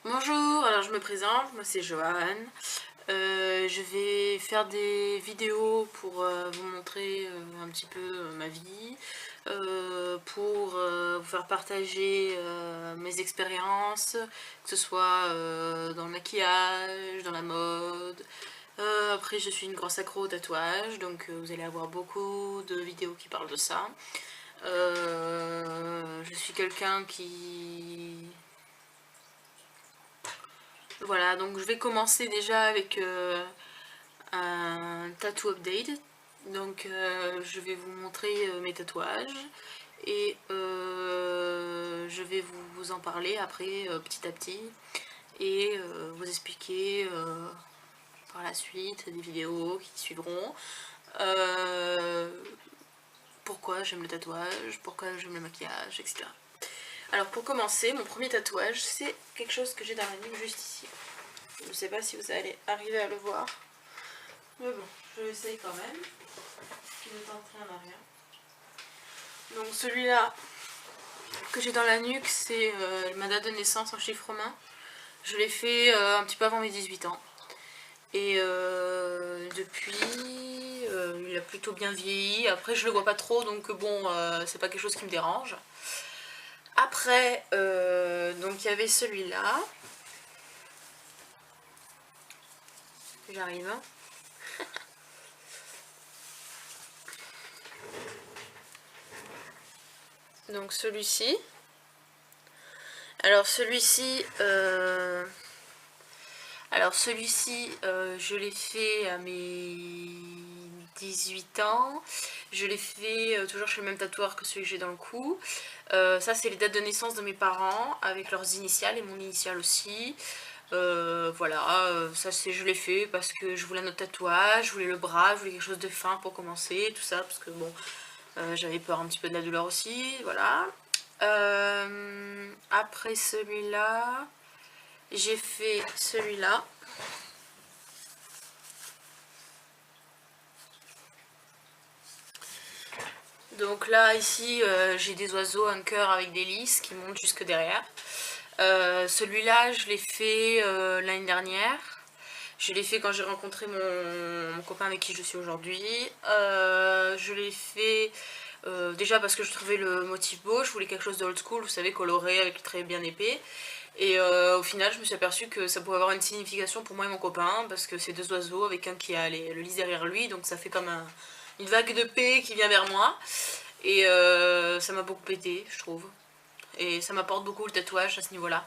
Bonjour, alors je me présente, moi c'est Joanne. Je vais faire des vidéos pour vous montrer un petit peu ma vie, pour vous faire partager mes expériences, que ce soit dans le maquillage, dans la mode. Après je suis une grosse accro au tatouage, donc vous allez avoir beaucoup de vidéos qui parlent de ça. Je suis quelqu'un qui... Voilà, donc je vais commencer déjà avec un tattoo update. Donc je vais vous montrer mes tatouages et je vais vous en parler après petit à petit et vous expliquer par la suite des vidéos qui suivront euh, pourquoi j'aime le tatouage, pourquoi j'aime le maquillage, etc. Alors pour commencer, mon premier tatouage, c'est quelque chose que j'ai dans la nuque juste ici. Je ne sais pas si vous allez arriver à le voir. Mais bon, je l'essaye quand même. Il ne tente rien à rien. Donc celui-là que j'ai dans la nuque, c'est ma date de naissance en chiffre romain. Je l'ai fait un petit peu avant mes 18 ans. Et depuis, il a plutôt bien vieilli. Après, je le vois pas trop, donc bon, c'est pas quelque chose qui me dérange. Après, donc il y avait celui-là. J'arrive. Donc celui-ci. Alors celui-ci, je l'ai fait à mes 18 ans. Je l'ai fait toujours chez le même tatoueur que celui que j'ai dans le cou. Ça, c'est les dates de naissance de mes parents avec leurs initiales et mon initiale aussi. Voilà, ça je l'ai fait parce que je voulais un autre tatouage, je voulais le bras, je voulais quelque chose de fin pour commencer, tout ça, parce que bon, j'avais peur un petit peu de la douleur aussi, voilà. Après celui-là, j'ai fait celui-là. Donc là, ici, j'ai des oiseaux, un cœur avec des lys qui montent jusque derrière. Celui-là, je l'ai fait l'année dernière. Je l'ai fait quand j'ai rencontré mon copain avec qui je suis aujourd'hui. Je l'ai fait déjà parce que je trouvais le motif beau. Je voulais quelque chose de old school, vous savez, coloré, avec le trait bien épais. Et au final, je me suis aperçue que ça pouvait avoir une signification pour moi et mon copain, parce que c'est deux oiseaux avec un qui a le lys derrière lui, donc ça fait comme une vague de paix qui vient vers moi. Et ça m'a beaucoup aidé, je trouve. Et ça m'apporte beaucoup le tatouage à ce niveau-là.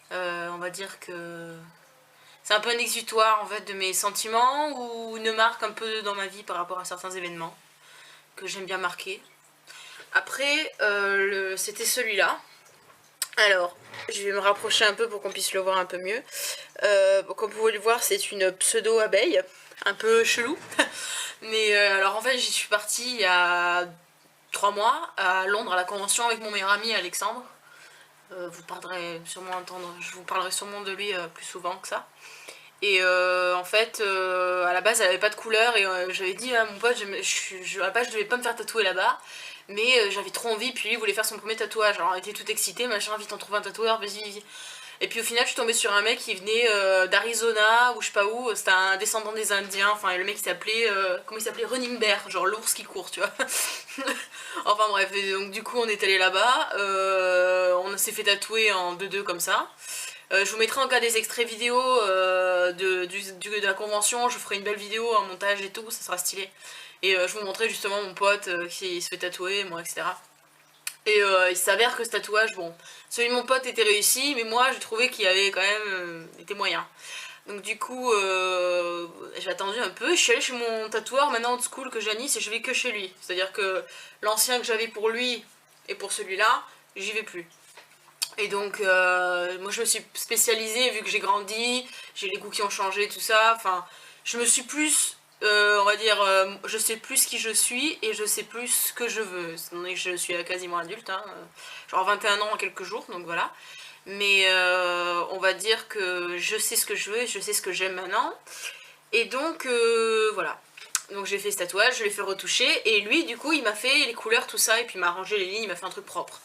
On va dire que c'est un peu un exutoire en fait de mes sentiments ou une marque un peu dans ma vie par rapport à certains événements que j'aime bien marquer. Après, c'était celui-là. Alors, je vais me rapprocher un peu pour qu'on puisse le voir un peu mieux. Comme vous pouvez le voir, c'est une pseudo-abeille, un peu chelou. Mais alors en fait, j'y suis partie il y a 3 mois à Londres à la convention avec mon meilleur ami Alexandre. Vous parlerez sûrement entendre, je vous parlerai sûrement de lui plus souvent que ça. Et en fait, à la base, elle avait pas de couleur et j'avais dit à mon pote, à la base, je devais pas me faire tatouer là-bas, mais j'avais trop envie. Puis lui, il voulait faire son premier tatouage. Alors, on était tout excité, machin, vite, on trouve un tatoueur, vas-y. Et puis au final, je suis tombée sur un mec qui venait d'Arizona ou je sais pas où. C'était un descendant des Indiens. Enfin, le mec il s'appelait, comment il s'appelait, Running Bear, genre l'ours qui court, tu vois. Enfin bref, et donc du coup, on est allé là-bas. On s'est fait tatouer en 2-2 comme ça. Je vous mettrai en cas des extraits vidéo de la convention, je ferai une belle vidéo, un montage et tout, ça sera stylé. Et je vous montrerai justement mon pote qui se fait tatouer, moi, etc. Et il s'avère que ce tatouage, bon, celui de mon pote était réussi, mais moi, je trouvais qu'il avait quand même été moyen. Donc du coup, j'ai attendu un peu, je suis allée chez mon tatoueur maintenant old school que j'ai à Nice et je vais que chez lui. C'est-à-dire que l'ancien que j'avais pour lui et pour celui-là, j'y vais plus. Et donc, moi je me suis spécialisée vu que j'ai grandi, j'ai les goûts qui ont changé, tout ça. Enfin, je me suis plus, on va dire, je sais plus qui je suis et je sais plus ce que je veux. Étant donné que je suis quasiment adulte, hein, genre 21 ans en quelques jours, donc voilà. Mais on va dire que je sais ce que je veux et je sais ce que j'aime maintenant. Et donc, voilà. Donc j'ai fait ce tatouage, je l'ai fait retoucher et lui, du coup, il m'a fait les couleurs, tout ça, et puis il m'a arrangé les lignes, il m'a fait un truc propre.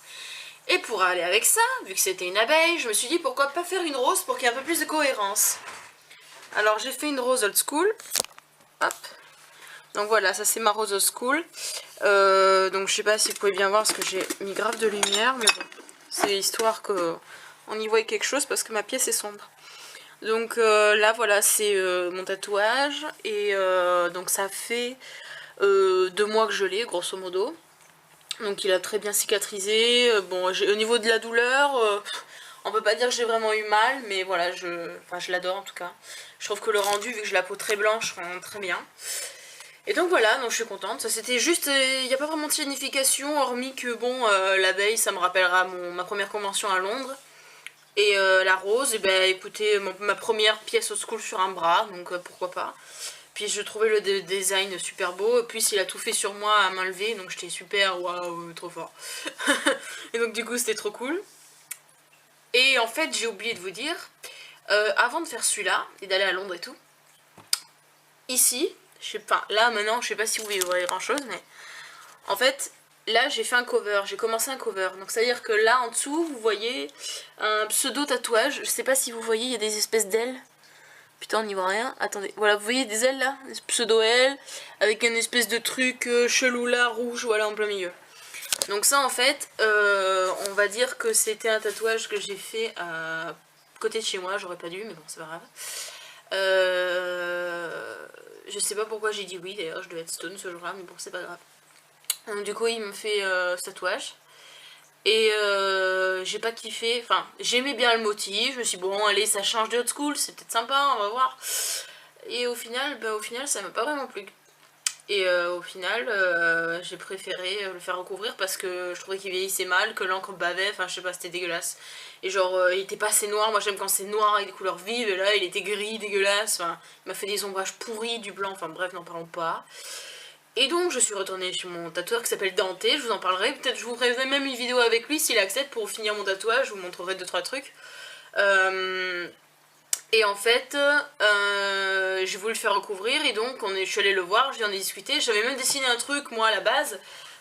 Et pour aller avec ça, vu que c'était une abeille, je me suis dit pourquoi pas faire une rose pour qu'il y ait un peu plus de cohérence. Alors j'ai fait une rose old school. Hop. Donc voilà, ça c'est ma rose old school. Donc je sais pas si vous pouvez bien voir parce que j'ai mis grave de lumière, mais bon, c'est histoire qu'on y voit quelque chose parce que ma pièce est sombre. Donc là voilà, c'est mon tatouage et donc ça fait 2 mois que je l'ai grosso modo. Donc il a très bien cicatrisé. Bon, au niveau de la douleur, on peut pas dire que j'ai vraiment eu mal, mais voilà, je l'adore en tout cas. Je trouve que le rendu, vu que j'ai la peau très blanche, rend très bien. Et donc voilà, donc je suis contente. Ça c'était juste, il n'y a pas vraiment de signification, hormis que bon, l'abeille, ça me rappellera ma première convention à Londres. Et la rose, et ben écoutez, ma première pièce au school sur un bras, donc pourquoi pas. Puis je trouvais le design super beau, puis il a tout fait sur moi à main levée, donc j'étais super, waouh, trop fort. Et donc du coup c'était trop cool. Et en fait j'ai oublié de vous dire, avant de faire celui-là, et d'aller à Londres et tout, ici, je sais pas, là maintenant je sais pas si vous voyez grand chose, mais en fait là j'ai fait un cover, j'ai commencé un cover, donc c'est à dire que là en dessous vous voyez un pseudo tatouage, je sais pas si vous voyez, il y a des espèces d'ailes. Putain, on n'y voit rien. Attendez, voilà, vous voyez des ailes là, des pseudo-ailes, avec une espèce de truc chelou là, rouge, voilà, en plein milieu. Donc ça, en fait, on va dire que c'était un tatouage que j'ai fait à côté de chez moi, j'aurais pas dû, mais bon, c'est pas grave. Je sais pas pourquoi j'ai dit oui, d'ailleurs, je devais être stone ce jour-là, mais bon, c'est pas grave. Donc du coup, il me fait ce tatouage. Et j'ai pas kiffé, enfin j'aimais bien le motif, je me suis dit bon allez ça change de old school, c'est peut-être sympa, on va voir. Et au final ça m'a pas vraiment plu. Et au final j'ai préféré le faire recouvrir parce que je trouvais qu'il vieillissait mal, que l'encre bavait, enfin je sais pas, c'était dégueulasse. Et genre il était pas assez noir, moi j'aime quand c'est noir avec des couleurs vives, et là il était gris, dégueulasse, enfin il m'a fait des ombrages pourris, du blanc, enfin bref n'en parlons pas. Et donc je suis retournée sur mon tatoueur qui s'appelle Dante, je vous en parlerai, peut-être je vous ferai même une vidéo avec lui s'il accepte pour finir mon tatouage, je vous montrerai 2-3 trucs. Et en fait, j'ai voulu le faire recouvrir et donc je suis allée le voir, je viens de discuter, j'avais même dessiné un truc moi à la base.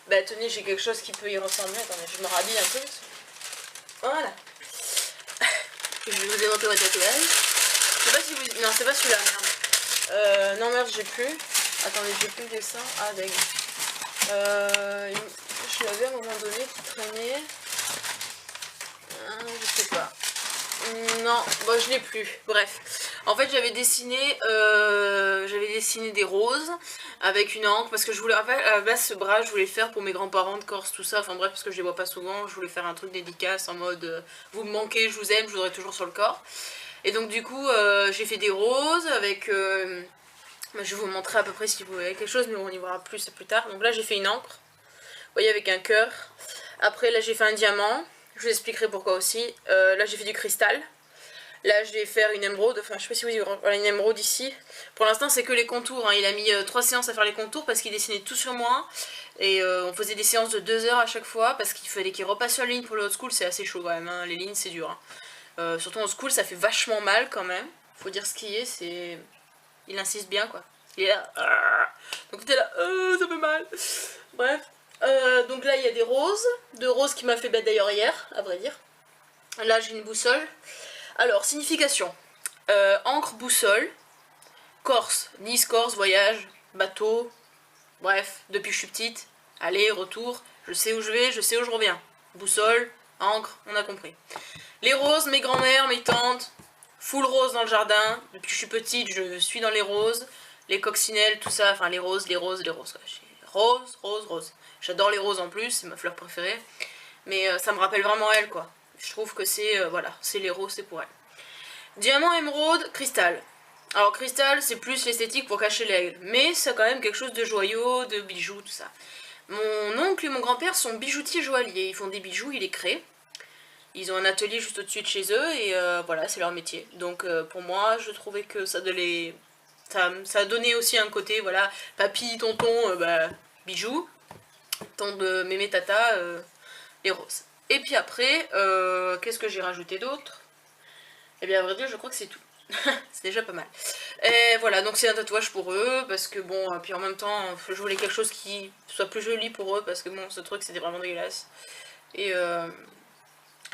Bah tenez, j'ai quelque chose qui peut y ressembler, attendez, je me rhabille un peu. Voilà. Je vous ai montré mon tatouage. Je sais pas si vous... Non, c'est pas celui-là, merde. Non merde, j'ai plus. Attendez, j'ai plus le dessin. Ah, dingue. Je l'avais à un moment donné qui traînait. Je sais pas. Non, bon, je l'ai plus. Bref. En fait, j'avais dessiné des roses avec une encre parce que je voulais. En fait, à la base, ce bras, je voulais le faire pour mes grands-parents de Corse, tout ça. Enfin bref, parce que je les vois pas souvent. Je voulais faire un truc dédicace en mode vous me manquez, je vous aime, je vous aurai toujours sur le corps. Et donc, du coup, j'ai fait des roses avec. Je vais vous montrer à peu près si vous voyez quelque chose, mais on y verra plus tard. Donc là, j'ai fait une encre, vous voyez, avec un cœur. Après, là, j'ai fait un diamant. Je vous expliquerai pourquoi aussi. Là, j'ai fait du cristal. Là, je vais faire une émeraude. Enfin, je sais pas si vous voyez, voilà, une émeraude ici. Pour l'instant, c'est que les contours. Hein. Il a mis 3 séances à faire les contours parce qu'il dessinait tout sur moi. Et on faisait des séances de 2 heures à chaque fois parce qu'il fallait qu'il repasse sur la ligne pour le old school. C'est assez chaud quand même. Hein. Les lignes, c'est dur. Hein. Surtout en old school, ça fait vachement mal quand même. Faut dire ce qui est, c'est... Il insiste bien quoi. Il est là. Donc t'es là, ça fait mal. Bref. Donc là il y a des roses. 2 roses qui m'a fait bête d'ailleurs hier, à vrai dire. Là j'ai une boussole. Alors, signification. Encre, boussole. Corse. Nice, Corse, voyage. Bateau. Bref, depuis que je suis petite. Aller, retour. Je sais où je vais, je sais où je reviens. Boussole, encre, on a compris. Les roses, mes grands-mères, mes tantes. Full rose dans le jardin. Depuis que je suis petite, je suis dans les roses. Les coccinelles, tout ça. Enfin, les roses, les roses, les roses. Rose, rose, rose. J'adore les roses en plus, c'est ma fleur préférée. Mais ça me rappelle vraiment elle, quoi. Je trouve que c'est, voilà, c'est les roses, c'est pour elle. Diamant, émeraude, cristal. Alors, cristal, c'est plus l'esthétique pour cacher l'aigle. Mais c'est quand même quelque chose de joyau, de bijoux, tout ça. Mon oncle et mon grand-père sont bijoutiers joailliers. Ils font des bijoux, ils les créent. Ils ont un atelier juste au-dessus de chez eux et voilà, c'est leur métier. Donc pour moi, je trouvais que ça a donné aussi un côté, voilà, papy, tonton, bijoux, tant de mémé tata, les roses. Et puis après, qu'est-ce que j'ai rajouté d'autre? Eh bien, à vrai dire, je crois que c'est tout. C'est déjà pas mal. Et voilà, donc c'est un tatouage pour eux, parce que bon, puis en même temps, je voulais quelque chose qui soit plus joli pour eux, parce que bon, ce truc c'était vraiment dégueulasse. Et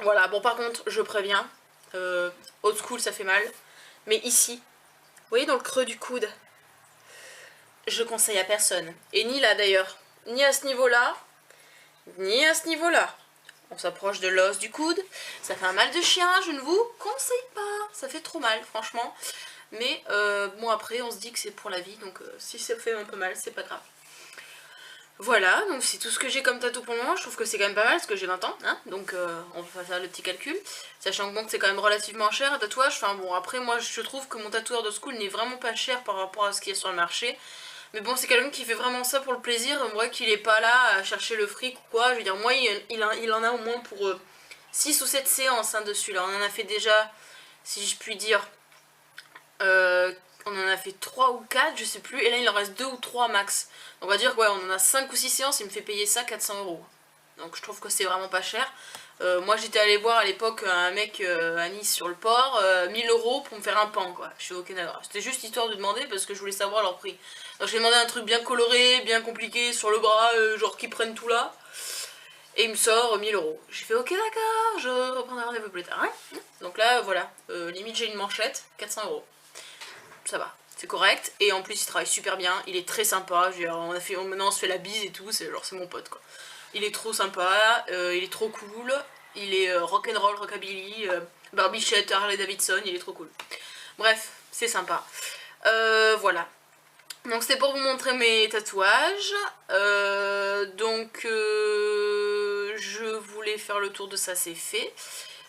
Voilà, bon par contre, je préviens, old school ça fait mal, mais ici, vous voyez dans le creux du coude, je conseille à personne, et ni là d'ailleurs, ni à ce niveau-là, ni à ce niveau-là. On s'approche de l'os du coude, ça fait un mal de chien, je ne vous conseille pas, ça fait trop mal franchement, mais bon après on se dit que c'est pour la vie, donc si ça fait un peu mal, c'est pas grave. Voilà, donc c'est tout ce que j'ai comme tatou pour le moment. Je trouve que c'est quand même pas mal parce que j'ai 20 ans, hein, donc on va faire le petit calcul. Sachant que bon, c'est quand même relativement cher un tatouage. Enfin bon, après moi je trouve que mon tatoueur de school n'est vraiment pas cher par rapport à ce qui est sur le marché. Mais bon, c'est quelqu'un qui fait vraiment ça pour le plaisir. On voit qu'il est pas là à chercher le fric ou quoi. Je veux dire, moi il en a au moins pour 6 ou 7 séances hein, dessus là. On en a fait déjà, si je puis dire, on en a fait 3 ou 4, je sais plus, et là il en reste 2 ou 3 max. Donc on va dire que ouais, on en a 5 ou 6 séances, il me fait payer ça 400 €. Donc je trouve que c'est vraiment pas cher. Moi j'étais allée voir à l'époque un mec à Nice sur le port, 1000 € pour me faire un pan quoi. Je suis ok d'accord. C'était juste histoire de demander parce que je voulais savoir leur prix. Donc j'ai demandé un truc bien coloré, bien compliqué sur le bras, genre qui prennent tout là. Et il me sort 1000 €. J'ai fait ok d'accord, je reprendrai rendez-vous plus tard. Hein. Donc là voilà, limite j'ai une manchette, 400 €. Ça va, c'est correct, et en plus il travaille super bien, il est très sympa, maintenant on se fait la bise et tout, c'est mon pote quoi. Il est trop sympa, il est trop cool, il est rock'n'roll, rockabilly, barbichette, Harley Davidson, il est trop cool. Bref, c'est sympa. Voilà. Donc c'était pour vous montrer mes tatouages, je voulais faire le tour de ça, c'est fait.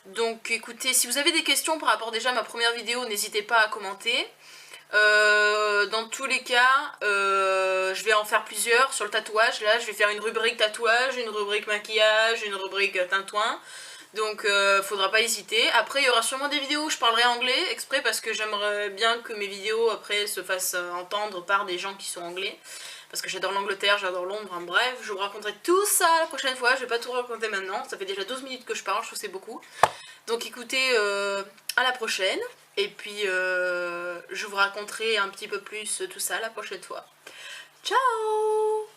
Donc écoutez, si vous avez des questions par rapport déjà à ma première vidéo, n'hésitez pas à commenter. Dans tous les cas, je vais en faire plusieurs sur le tatouage. Là, je vais faire une rubrique tatouage, une rubrique maquillage, une rubrique tintouin. Donc, faudra pas hésiter. Après, il y aura sûrement des vidéos où je parlerai anglais, exprès parce que j'aimerais bien que mes vidéos après se fassent entendre par des gens qui sont anglais. Parce que j'adore l'Angleterre, j'adore Londres, hein, bref, je vous raconterai tout ça la prochaine fois. Je vais pas tout raconter maintenant, ça fait déjà 12 minutes que je parle, je trouve que c'est beaucoup. Donc écoutez, à la prochaine. Et puis, je vous raconterai un petit peu plus tout ça la prochaine fois. Ciao!